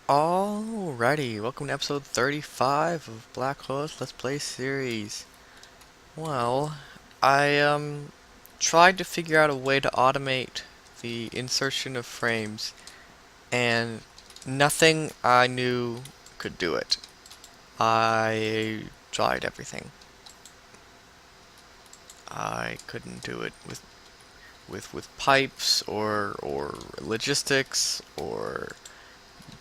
Alrighty, welcome to episode 35 of Black Horse Let's Play series. Well, I tried to figure out a way to automate the insertion of frames, and nothing I knew could do it. I tried everything. I couldn't do it with pipes or logistics or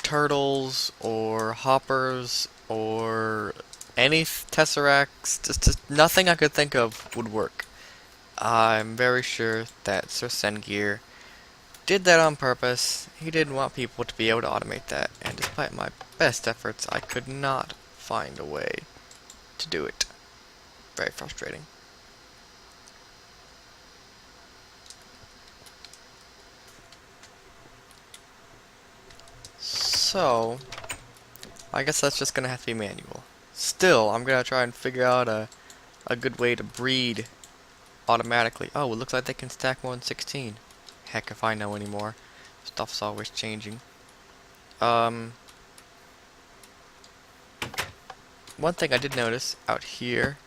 turtles or hoppers or any tesseracts. Just nothing I could think of would work. I'm very sure that Sir Sengir did that on purpose. He didn't want people to be able to automate that, and despite my best efforts, I could not find a way to do it. Very frustrating. So, I guess that's just gonna have to be manual. Still, I'm gonna try and figure out a good way to breed automatically. Oh, it looks like they can stack more than 16. Heck if I know anymore. Stuff's always changing. Um, One thing I did notice out here,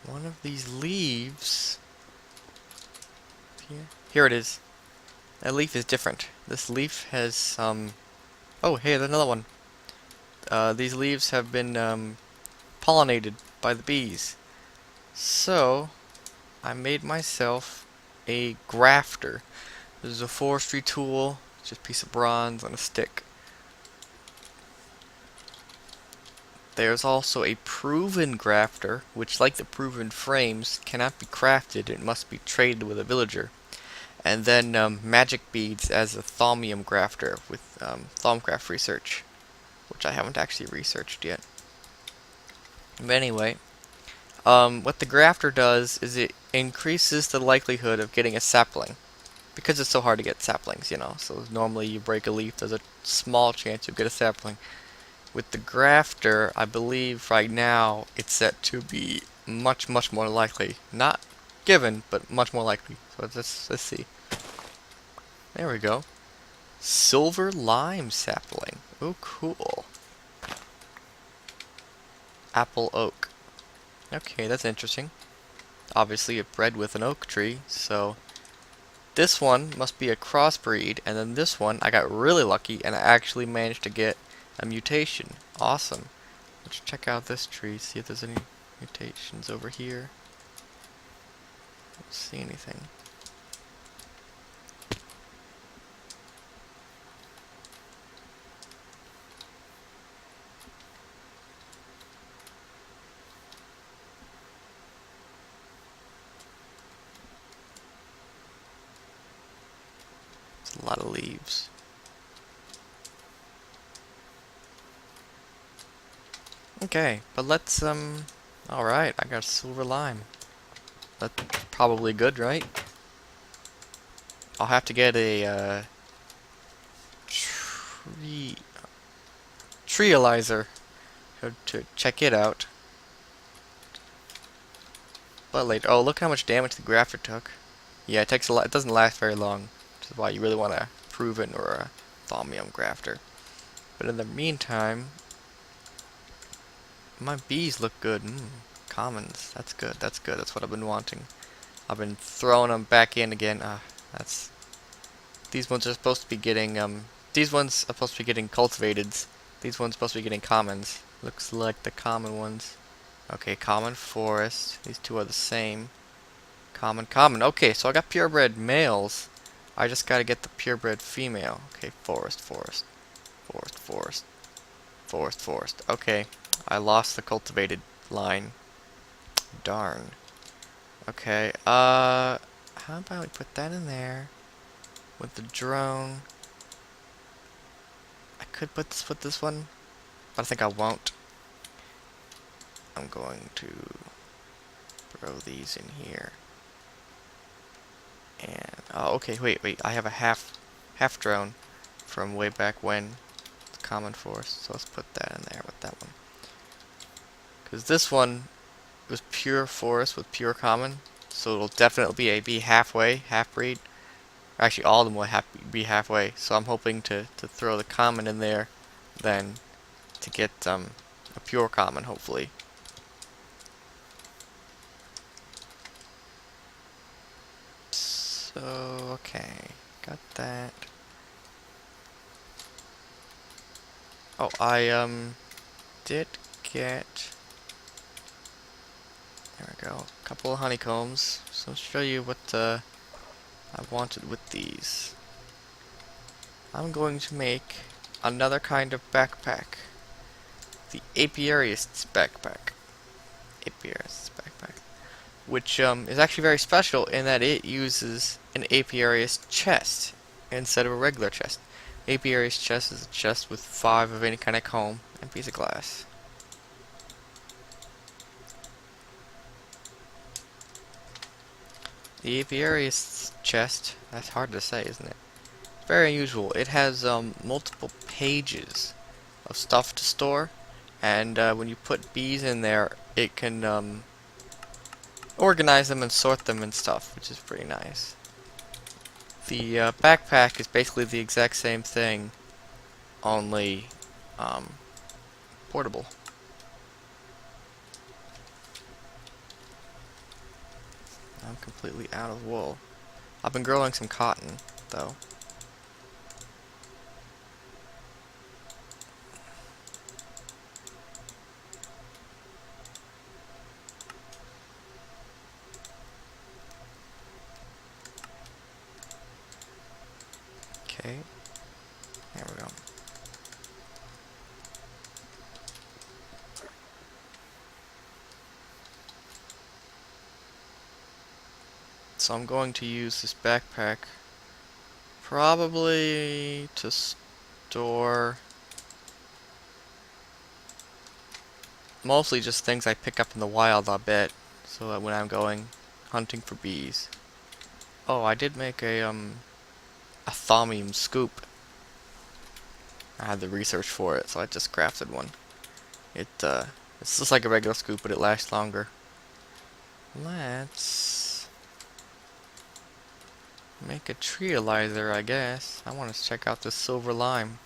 one of these leaves, here it is. That leaf is different. This leaf has some, oh hey, there's another one. These leaves have been pollinated by the bees. So, I made myself a grafter. This is a forestry tool, just a piece of bronze on a stick. There's also a proven grafter, which like the proven frames, cannot be crafted, it must be traded with a villager. And then magic beads as a thaumium grafter with Thaumcraft research, which I haven't actually researched yet. But anyway, what the grafter does is it increases the likelihood of getting a sapling. Because it's so hard to get saplings, you know. So normally you break a leaf, there's a small chance you'll get a sapling. With the grafter, I believe right now it's set to be much more likely. Not given, but much more likely. So let's see. There we go. Silver lime sapling. Oh, cool. Apple oak. Okay, that's interesting. Obviously it bred with an oak tree, so this one must be a crossbreed, and then this one I got really lucky and I actually managed to get a mutation. Awesome. Let's check out this tree, see if there's any mutations over here. Don't see anything. It's a lot of leaves. Okay, but let's alright, I got silver lime. That's probably good, right? I'll have to get a tree treealyzer to check it out. But later. Oh, look how much damage the grafter took. Yeah, it takes a lot. It doesn't last very long, which is why you really want a proven or a thaumium grafter. But in the meantime, my bees look good. Commons. That's good. That's good. That's what I've been wanting. I've been throwing them back in again. That's. These ones are supposed to be getting These ones are supposed to be getting cultivateds. These ones are supposed to be getting commons. Looks like the common ones. Okay, common forest. These two are the same. Common. Okay, so I got purebred males. I just gotta get the purebred female. Okay, forest. Okay, I lost the cultivated line. Darn. Okay, how about we put that in there with the drone? I could put this one, but I think I won't. I'm going to throw these in here. And oh, okay, wait. I have a half drone from way back when. It's common forest, so let's put that in there with that one. Because this one was pure forest with pure common, so it'll definitely be halfway, half breed. Actually, all of them will be halfway. So I'm hoping to throw the common in there then to get a pure common, hopefully. So, okay, got that. Oh, I did get, there we go, a couple of honeycombs. So I'll show you what I wanted with these. I'm going to make another kind of backpack. The Apiarist's backpack. Apiarist's backpack. Which is actually very special in that it uses an apiarist chest instead of a regular chest. Apiarist chest is a chest with 5 of any kind of comb and piece of glass. The apiarist chest, that's hard to say, isn't it? Very unusual. It has multiple pages of stuff to store, and when you put bees in there, it can organize them and sort them and stuff, which is pretty nice. The backpack is basically the exact same thing, only portable. I'm completely out of wool. I've been growing some cotton, though. Okay, there we go. So I'm going to use this backpack probably to store mostly just things I pick up in the wild, I bet, so that when I'm going hunting for bees. Oh, I did make a thaumium scoop. I had the research for it, so I just crafted one. It's just like a regular scoop, but it lasts longer. Let's make a treealizer, I guess. I want to check out this silver lime.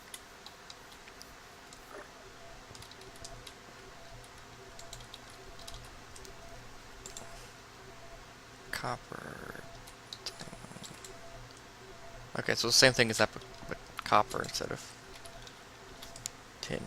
Copper. Okay, so the same thing as that, but copper instead of tin.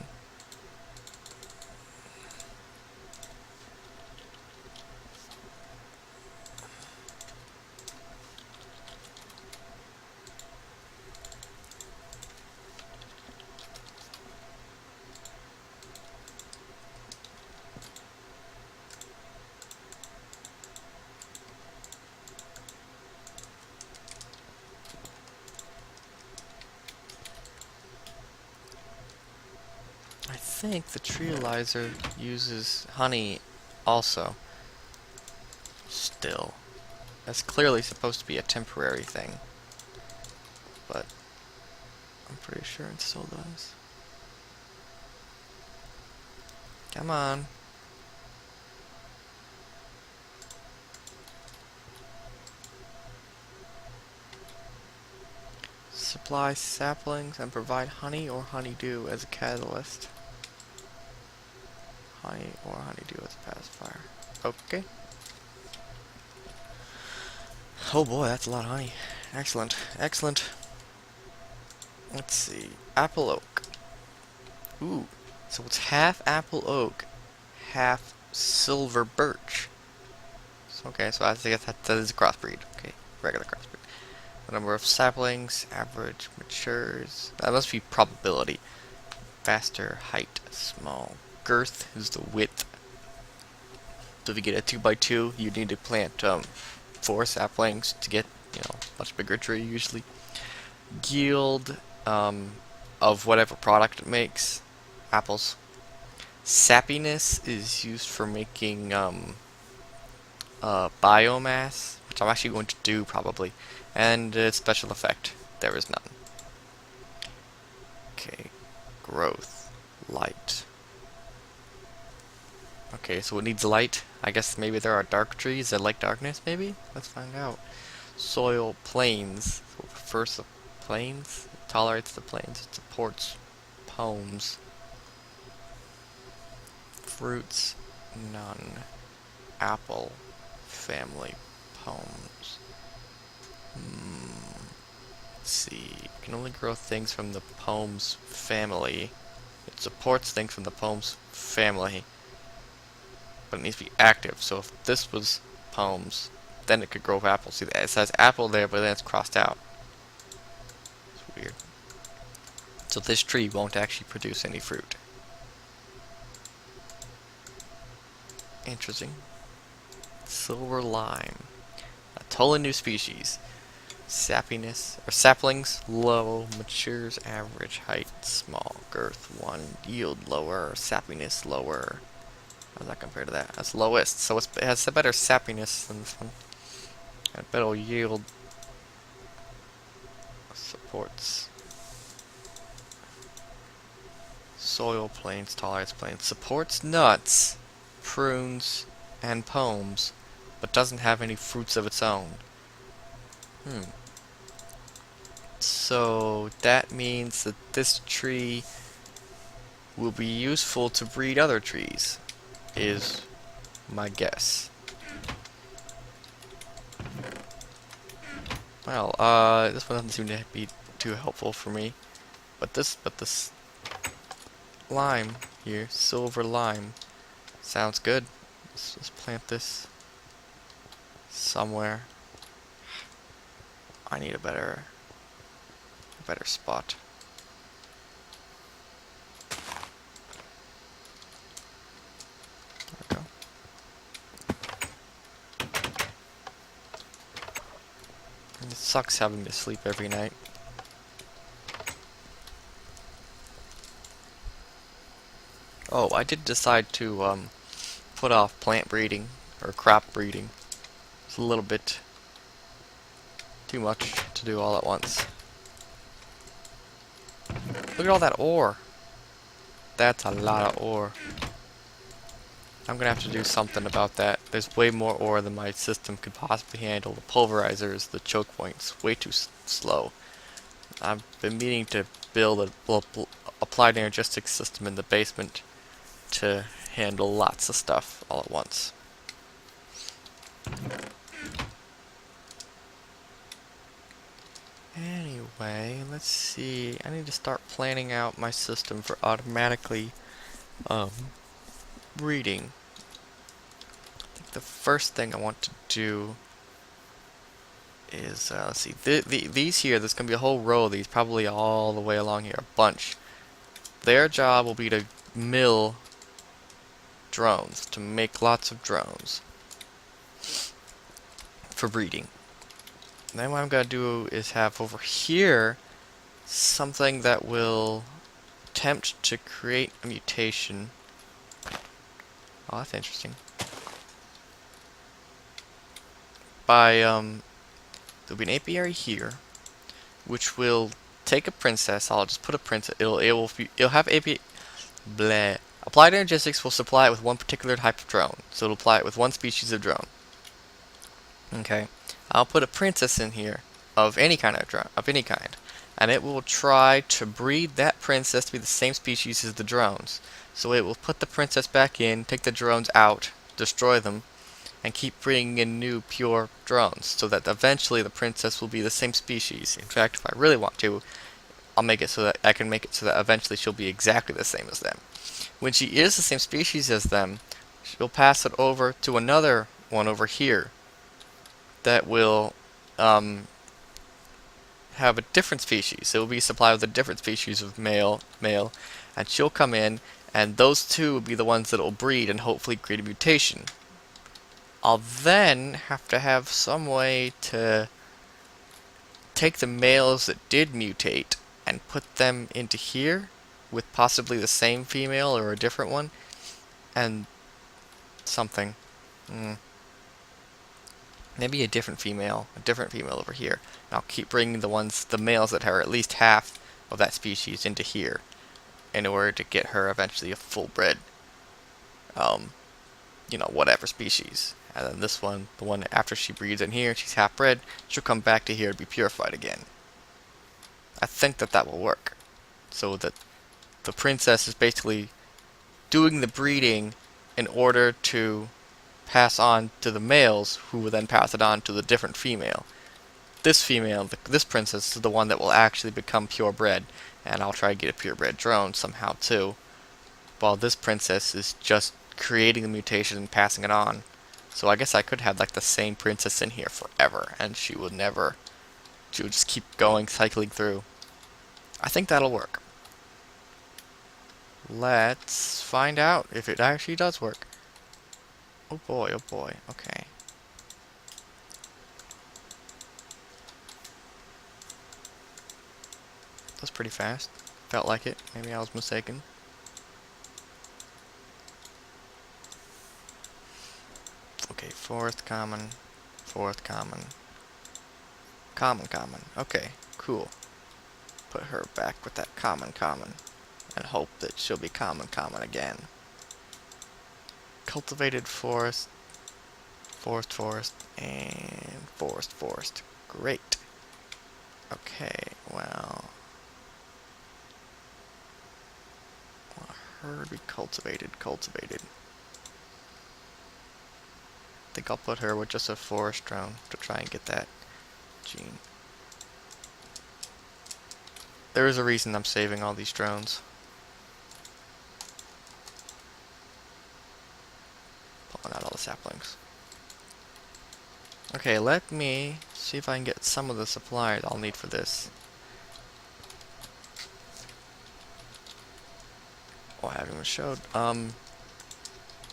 I think the treealizer uses honey also. Still. That's clearly supposed to be a temporary thing. But I'm pretty sure it still does. Come on. Supply saplings and provide honey or honeydew as a catalyst. Honey or honeydew as a pacifier. Okay. Oh boy, that's a lot of honey. Excellent. Excellent. Let's see. Apple oak. Ooh. So it's half apple oak, half silver birch. Okay, so I guess that is a crossbreed. Okay, regular crossbreed. The number of saplings, average matures. That must be probability. Faster, height, small. Girth is the width. So if you get a 2x2, you need to plant 4 saplings to get, much bigger tree usually. Yield of whatever product it makes. Apples. Sappiness is used for making biomass, which I'm actually going to do probably. And special effect, there is none. Okay, growth, light. Okay, so it needs light. I guess maybe there are dark trees that like darkness, maybe? Let's find out. Soil, plains. So it prefers the plains. It tolerates the plains. It supports pomes. Fruits, none. Apple family pomes. Let's see. You can only grow things from the pomes family. It supports things from the pomes family, but it needs to be active. So if this was pomes, then it could grow apples. See, it says apple there, but then it's crossed out. It's weird. So this tree won't actually produce any fruit. Interesting. Silver lime. A totally new species. Sappiness, or saplings, low, matures, average height, small, girth, 1, yield lower, sappiness lower. How does that compare to that? That's lowest, so it has a better sappiness than this one. And a better yield. Supports soil plains, tolerance plains. Supports nuts, prunes, and pomes, but doesn't have any fruits of its own. So that means that this tree will be useful to breed other trees, is my guess. Well, this one doesn't seem to be too helpful for me. But this lime here, silver lime, sounds good. Let's plant this somewhere. I need a better spot. There we go. And it sucks having to sleep every night. Oh, I did decide to put off plant breeding or crop breeding. It's a little bit too much to do all at once. Look at all that ore. That's a lot of ore. I'm gonna have to do something about that. There's way more ore than my system could possibly handle. The pulverizers, the choke points, way too slow. I've been meaning to build a applied energistics system in the basement to handle lots of stuff all at once. Anyway, let's see. I need to start planning out my system for automatically breeding. I think the first thing I want to do is, let's see, these here, there's going to be a whole row of these, probably all the way along here, a bunch. Their job will be to mill drones, to make lots of drones for breeding. Then what I'm going to do is have over here something that will attempt to create a mutation. Oh, that's interesting. By, there'll be an apiary here, which will take a princess. I'll just put a princess. It'll have bleh. Applied Energistics will supply it with one particular type of drone, so it'll apply it with one species of drone. Okay, I'll put a princess in here of any kind of drone, and it will try to breed that princess to be the same species as the drones. So it will put the princess back in, take the drones out, destroy them, and keep bringing in new pure drones, so that eventually the princess will be the same species. In fact, if I really want to, I'll make it so that I can make it so that eventually she'll be exactly the same as them. When she is the same species as them, she'll pass it over to another one over here that will have a different species. It will be supplied with a different species of male, and she'll come in, and those two will be the ones that will breed and hopefully create a mutation. I'll then have to have some way to take the males that did mutate and put them into here with possibly the same female or a different one, and something. Maybe a different female over here. And I'll keep bringing the males that are at least half of that species into here in order to get her eventually a full-bred, whatever species. And then this one, the one after she breeds in here, she's half-bred, she'll come back to here to be purified again. I think that will work. So that the princess is basically doing the breeding in order to pass on to the males, who will then pass it on to the different female. This female, this princess, is the one that will actually become purebred, and I'll try to get a purebred drone somehow too, while this princess is just creating the mutation and passing it on. So I guess I could have like the same princess in here forever, and she would just keep going, cycling through. I think that'll work. Let's find out if it actually does work. Oh boy, okay. That's pretty fast. Felt like it. Maybe I was mistaken. Okay, forest common, common. Okay, cool. Put her back with that common, and hope that she'll be common again. Cultivated forest, and forest. Great. Okay, well, her be cultivated. I think I'll put her with just a forest drone to try and get that gene. There is a reason I'm saving all these drones. Pulling out all the saplings. Okay, let me see if I can get some of the supplies I'll need for this. Oh, I haven't even showed.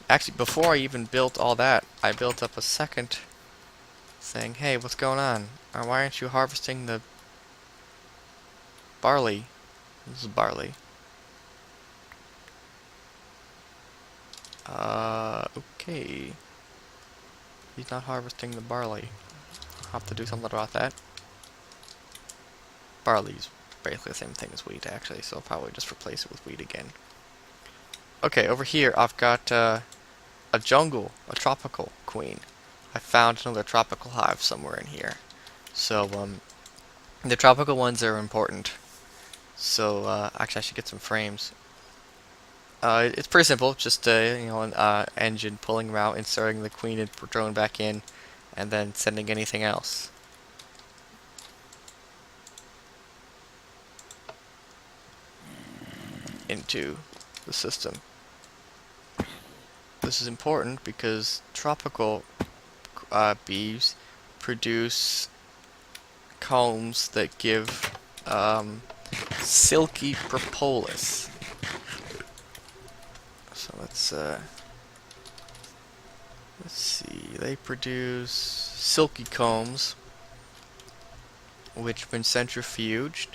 Actually, before I even built all that, I built up a second thing. Hey, what's going on? Why aren't you harvesting the barley? This is barley. Okay. He's not harvesting the barley. I'll have to do something about that. Barley's basically the same thing as wheat, actually, so I'll probably just replace it with wheat again. Okay, over here I've got a tropical queen. I found another tropical hive somewhere in here. So, the tropical ones are important. So, actually I should get some frames. It's pretty simple, just an engine pulling them out, inserting the queen and drone back in, and then sending anything else. Into the system. This is important because tropical bees produce combs that give silky propolis. So let's see. They produce silky combs, which, when centrifuged,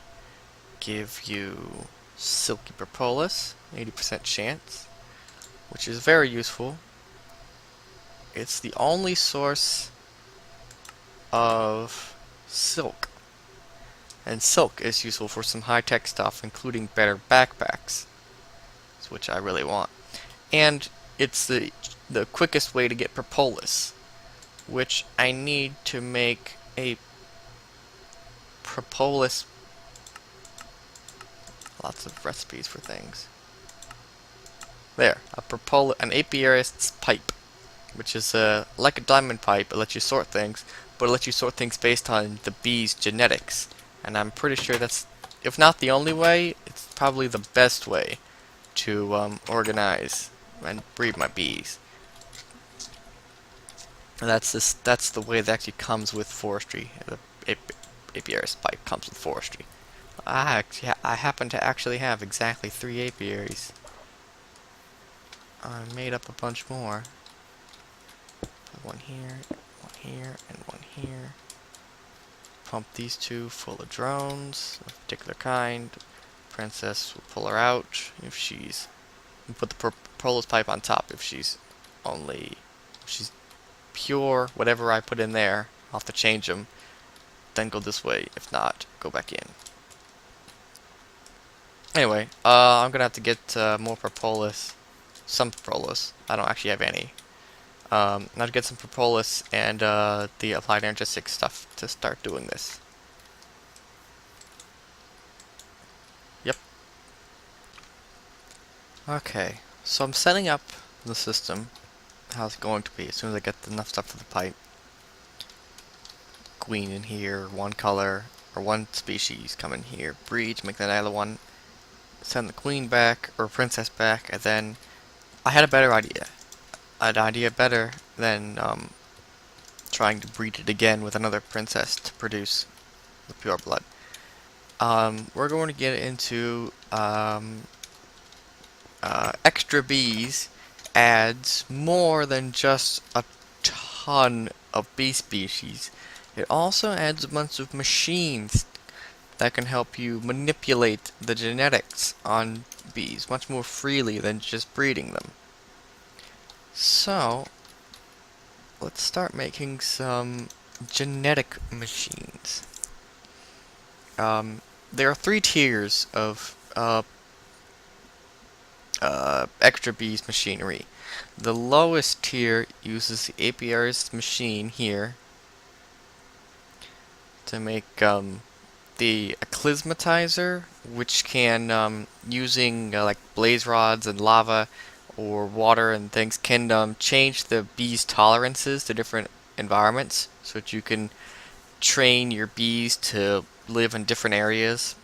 give you silky propolis, 80% chance, which is very useful. It's the only source of silk, and silk is useful for some high-tech stuff, including better backpacks, which I really want. And it's the quickest way to get propolis, which I need to make a propolis. Lots of recipes for things. There, an apiarist's pipe, which is like a diamond pipe. It lets you sort things, but it lets you sort things based on the bee's genetics. And I'm pretty sure that's, if not the only way, it's probably the best way to organize and breed my bees. And that's the way that actually comes with forestry. The apiarist pipe comes with forestry. I happen to actually have exactly 3 apiaries. I made up a bunch more. One here, and one here. Pump these 2 full of drones of a particular kind. Princess will pull her out if she's. Put the propolis pipe on top if she's pure. Whatever I put in there, I'll have to change them. Then go this way. If not, go back in. Anyway, I'm gonna have to get more propolis. Some propolis. I don't actually have any. Now to get some propolis and the applied energetic stuff to start doing this. Yep. Okay, so I'm setting up the system, how it's going to be as soon as I get enough stuff for the pipe. Queen in here, one color, or one species come in here, breed, make another one, send the queen back, or princess back, and then I had a better idea. An idea better than trying to breed it again with another princess to produce the pure blood. We're going to get into extra bees adds more than just a ton of bee species. It also adds a bunch of machines that can help you manipulate the genetics on bees much more freely than just breeding them. So, let's start making some genetic machines. There are three tiers of extra bees machinery. The lowest tier uses the apiarist machine here to make the acclimatizer, which can, using like blaze rods and lava or water and things, can change the bees' tolerances to different environments so that you can train your bees to live in different areas.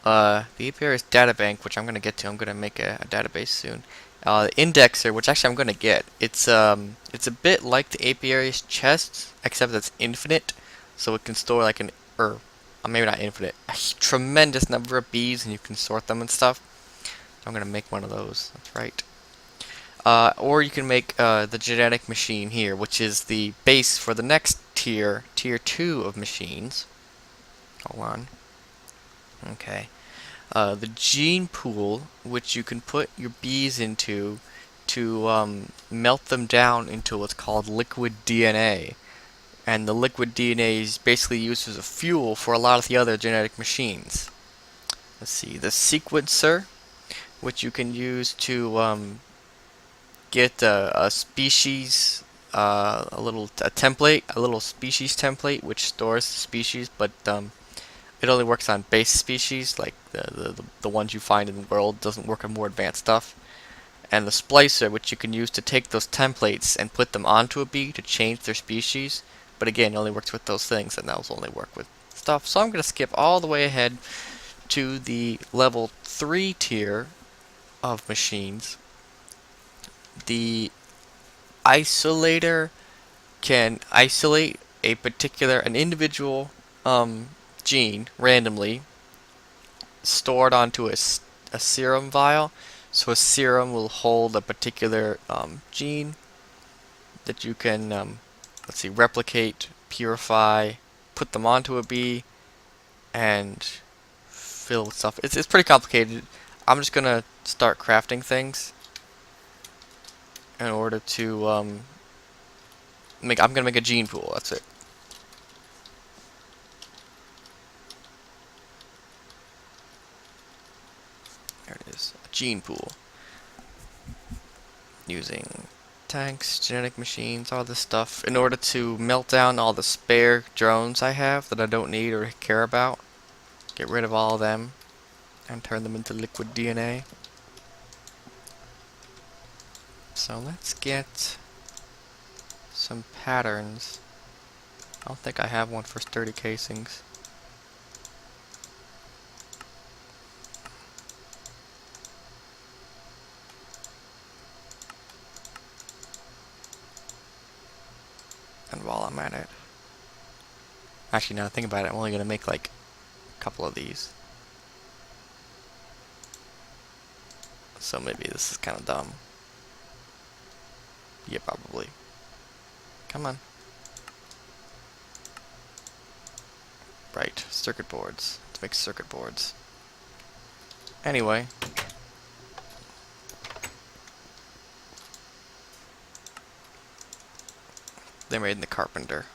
The Apiarist databank, which I'm going to get to, I'm going to make a database soon. The indexer, which actually I'm going to get, it's a bit like the Apiary's chest, except it's infinite, so it can store like or maybe not infinite, a tremendous number of bees, and you can sort them and stuff. So I'm going to make one of those. That's right. Or you can make the genetic machine here, which is the base for the next tier, tier 2 of machines. Hold on. Okay. The gene pool, which you can put your bees into to melt them down into what's called liquid DNA. And the liquid DNA is basically used as a fuel for a lot of the other genetic machines. Let's see, the sequencer, which you can use to get a species, a template, a little species template, which stores the species, but it only works on base species, like the ones you find in the world. Doesn't work on more advanced stuff. And the splicer, which you can use to take those templates and put them onto a bee to change their species. But again, it only works with those things, and those only work with stuff. So I'm going to skip all the way ahead to the level 3 tier of machines. The isolator can isolate an individual gene randomly, stored onto a serum vial. So a serum will hold a particular gene that you can, let's see, replicate, purify, put them onto a bee, and fill with stuff. It's pretty complicated. I'm just gonna start crafting things in order to I'm gonna make a gene pool. That's it. There it is. A gene pool. Using tanks, genetic machines, all this stuff in order to melt down all the spare drones I have that I don't need or care about. Get rid of all of them and turn them into liquid DNA. So let's get some patterns. I don't think I have one for sturdy casings. And while I'm at it, actually, now that I think about it, I'm only going to make like a couple of these. So maybe this is kind of dumb. Yeah, probably. Come on. Right, circuit boards. Let's make circuit boards. Anyway. They're made in the Carpenter.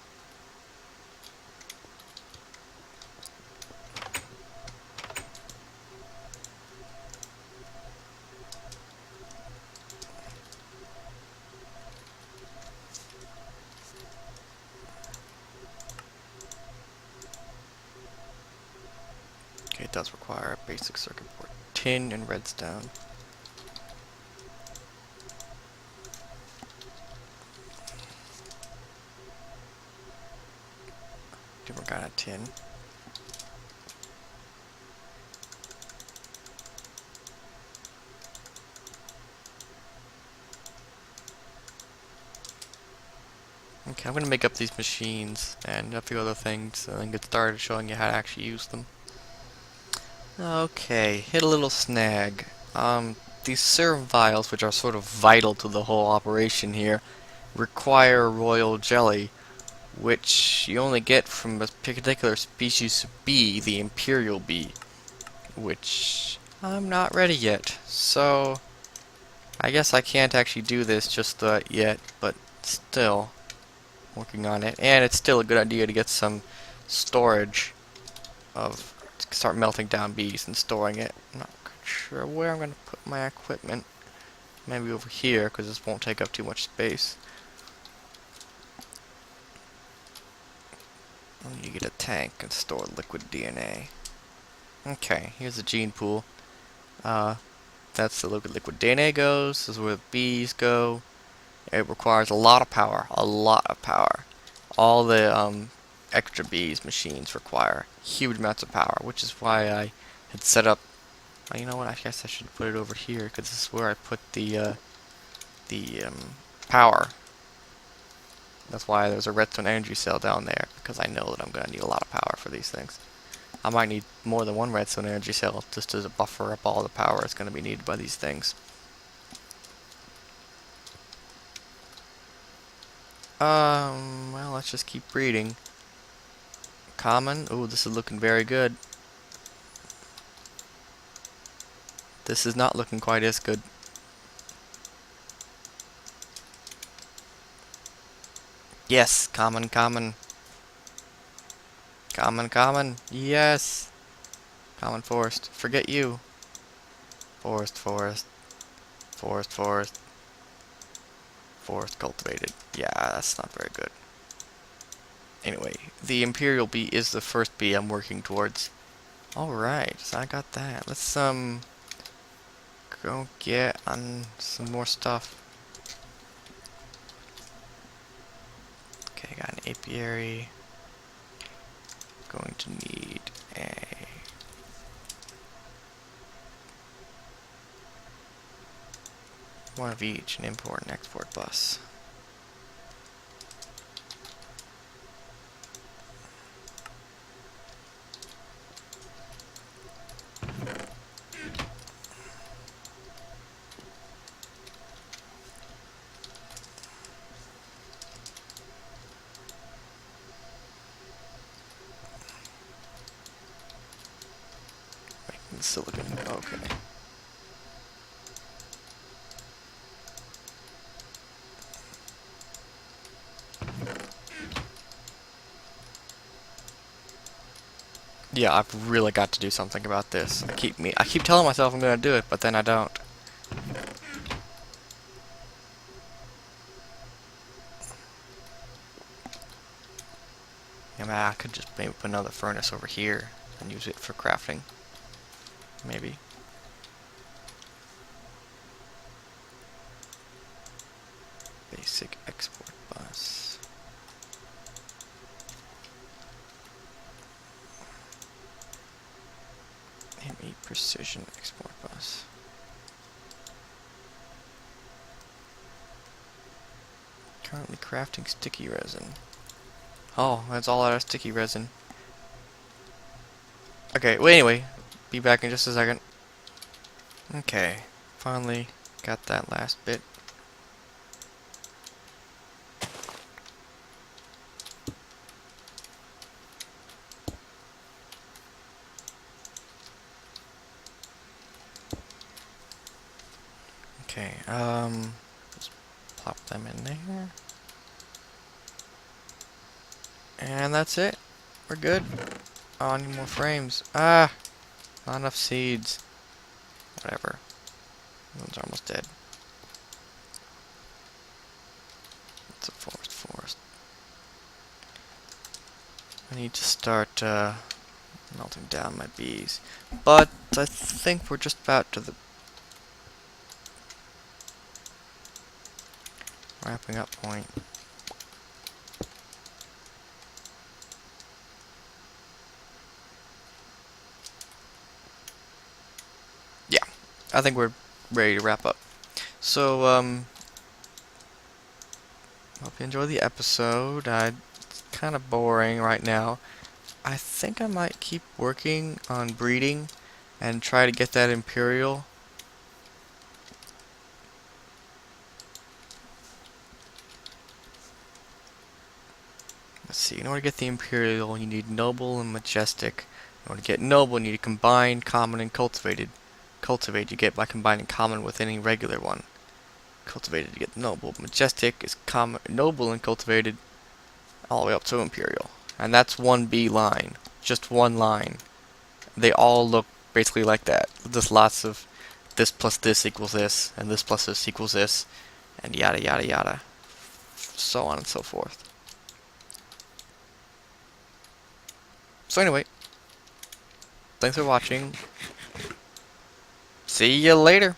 Okay, it does require a basic circuit board. tin and redstone. Different kind of tin. Okay, I'm gonna make up these machines and a few other things and then get started showing you how to actually use them. Okay, hit a little snag. These serve vials, which are sort of vital to the whole operation here, require royal jelly, which you only get from a particular species of bee, the imperial bee, which I'm not ready yet. So, I guess I can't actually do this just yet, but still working on it. And it's still a good idea to get some storage of start melting down bees and storing it. I'm not sure where I'm going to put my equipment. Maybe over here, because this won't take up too much space. I need to get a tank and store liquid DNA. Okay, here's the gene pool. That's the liquid DNA goes. This is where the bees go. It requires a lot of power. A lot of power. All the extra bees machines require huge amounts of power, which is why I had set up. You know what? I guess I should put it over here because this is where I put the power. That's why there's a redstone energy cell down there, because I know that I'm going to need a lot of power for these things. I might need more than one redstone energy cell just to buffer up all the power that's going to be needed by these things. Well, let's just keep breeding. Common. Ooh, this is looking very good. This is not looking quite as good. Yes, common, common. Common, common. Yes. Common forest. Forget you. Forest, forest. Forest, forest. Forest cultivated. Yeah, that's not very good. Anyway, the imperial bee is the first bee I'm working towards. Alright, so I got that. Let's go get on some more stuff. Okay, got an apiary. Going to need a one of each, an import and export bus. Making silicon. Okay. Yeah, I've really got to do something about this. I keep telling myself I'm gonna do it, but then I don't. Yeah, man, I could just maybe put another furnace over here and use it for crafting. Maybe. Basic export bus. ME precision export bus. Currently crafting sticky resin. Oh, that's all out of sticky resin. Okay, well anyway, be back in just a second. Okay, finally got that last bit. Okay, just plop them in there. And that's it. We're good. Oh, I need more frames. Ah, not enough seeds. Whatever. Those are almost dead. It's a forest. I need to start Melting down my bees. But I think we're just about to the wrapping up point. Yeah, I think we're ready to wrap up. So, hope you enjoy the episode. It's kind of boring right now. I think I might keep working on breeding and try to get that Imperial. Let's see, in order to get the Imperial, you need Noble and Majestic. In order to get Noble, you need to combine Common and Cultivated. Cultivated you get by combining Common with any regular one. Cultivated you get Noble. Majestic is common, Noble and Cultivated all the way up to Imperial. And that's one B line. Just one line. They all look basically like that. Just lots of this plus this equals this, and this plus this equals this, and yada yada yada. So on and so forth. So anyway, thanks for watching. See you later.